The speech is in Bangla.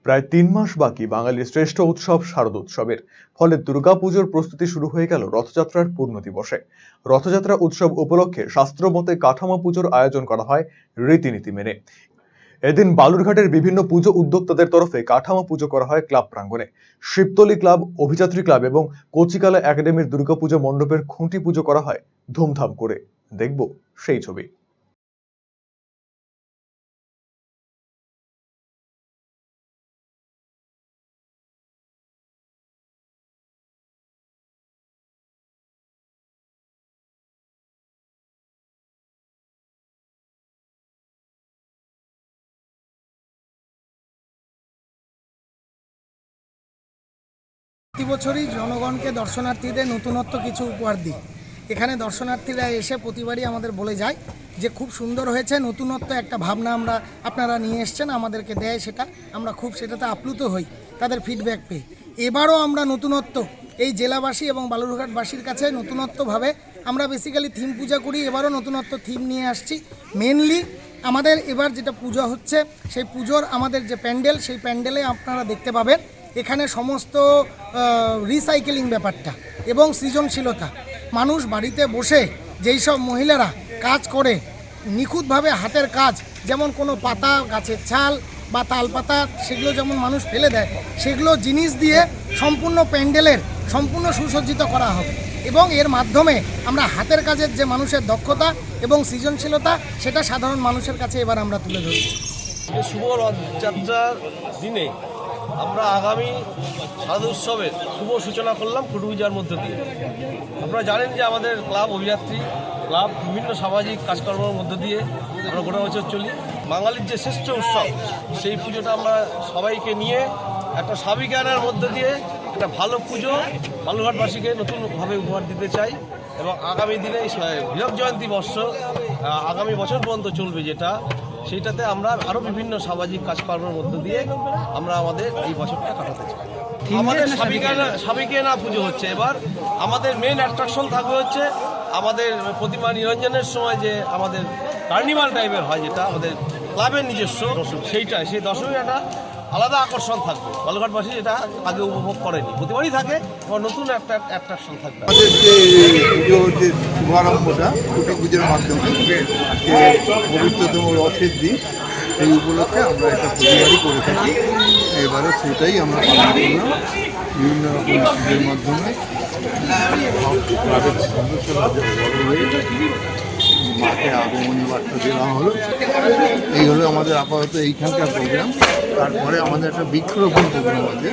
প্রায় ৩ মাস বাকি বাঙালির শ্রেষ্ঠ উৎসব শারদোৎসবের। ফলে দুর্গাপুজোর প্রস্তুতি শুরু হয়ে গেল রথযাত্রার পূর্ণ দিবসে। রথযাত্রা উৎসব উপলক্ষে শাস্ত্রমতে কাঠামো পুজোর আয়োজন করা হয় রীতিনীতি মেনে। এদিন বালুরঘাটের বিভিন্ন পুজো উদ্যোক্তাদের তরফে কাঠামো পুজো করা হয় ক্লাব প্রাঙ্গণে। শিবতলী ক্লাব, অভিযাত্রী ক্লাব এবং কচিকালা একাডেমির দুর্গাপুজো মণ্ডপের খুঁটি পুজো করা হয় ধুমধাম করে। দেখব সেই ছবি। প্রতি বছরই জনগণকে, দর্শনার্থীদের নতুনত্ব কিছু উপহার দিই। এখানে দর্শনার্থীরা এসে প্রতিবারই আমাদের বলে যায় যে খুব সুন্দর হয়েছে, নতুনত্ব একটা ভাবনা আপনারা নিয়ে এসছেন, আমাদেরকে দেয়, সেটা আমরা খুব সেটাতে আপ্লুত হই তাদের ফিডব্যাক পেয়ে। এবারও আমরা নতুনত্ব এই জেলাবাসী এবং বালুরঘাটবাসীর কাছে নতুনত্বভাবে আমরা বেসিক্যালি থিম পূজা করি। এবারও নতুনত্ব থিম নিয়ে আসছি। মেনলি আমাদের এবার যেটা পুজো হচ্ছে, সেই পুজোর আমাদের যে প্যান্ডেল, সেই প্যান্ডেলে আপনারা দেখতে পাবেন এখানে সমস্ত রিসাইকেলিং ব্যাপারটা এবং সৃজনশীলতা। মানুষ বাড়িতে বসে যেই সব মহিলারা কাজ করে নিখুঁতভাবে হাতের কাজ, যেমন কোনো পাতা, গাছের ছাল বা তাল পাতা, সেগুলো যেমন মানুষ ফেলে দেয়, সেগুলো জিনিস দিয়ে সম্পূর্ণ প্যান্ডেলের সম্পূর্ণ সুসজ্জিত করা হবে এবং এর মাধ্যমে আমরা হাতের কাজের যে মানুষের দক্ষতা এবং সৃজনশীলতা, সেটা সাধারণ মানুষের কাছে এবার আমরা তুলে ধরছি। শুভ রথযাত্রার দিনে আমরা আগামী শারদোৎসবের শুভ সূচনা করলাম খুঁটি পূজার মধ্য দিয়ে। আপনারা জানেন যে আমাদের ক্লাব, অভিযাত্রী ক্লাব, বিভিন্ন সামাজিক কাজকর্মের মধ্য দিয়ে আমরা গোটা বছর চলি। বাঙালির যে শ্রেষ্ঠ উৎসব, সেই পুজোটা আমরা সবাইকে নিয়ে একটা সাবিকানার মধ্য দিয়ে একটা ভালো পুজো বালুরঘাটবাসীকে নতুনভাবে উপহার দিতে চাই এবং আগামী দিনে হীরক জয়ন্তী বর্ষ আগামী বছর পর্যন্ত চলবে, যেটা সেইটাতে আমরা আরও বিভিন্ন সামাজিক কাজকর্মের মধ্য দিয়ে আমরা আমাদের এই বছরটা কাটাতে চাই। আমাদের সাবিকানা পুজো হচ্ছে এবার। আমাদের মেন অ্যাট্রাকশন থাকবে হচ্ছে আমাদের প্রতিমা নিরঞ্জনের সময় যে আমাদের কার্নিভাল টাইপের হয়, যেটা আমাদের ক্লাবের নিজস্ব, সেই দশমী একটা আলাদা আকর্ষণ থাকবে। বালুরঘাটবাসী এটা আগে উপভোগ করেনি, প্রতিবারই থাকে, এবং নতুন একটা অ্যাট্রাকশন থাকবে। আমাদের যে পুজোর যে শুভারম্ভটা খুঁটি পুজোর মাধ্যমে আজকে পবিত্রতম রথের দিন, এই উপলক্ষে আমরা একটা প্রতিবারই করে থাকি। এবারও সেটাই আমরা পালন করলাম বিভিন্ন রকম পুজোর মাধ্যমে। ক্লাবের সদস্যরা মাকে আগমনী বার্তা দেওয়া হলো। এই হলো আমাদের আপাতত এইখানকার প্রোগ্রাম। তারপরে আমাদের একটা বৃক্ষরোপণ প্রোগ্রাম আছে।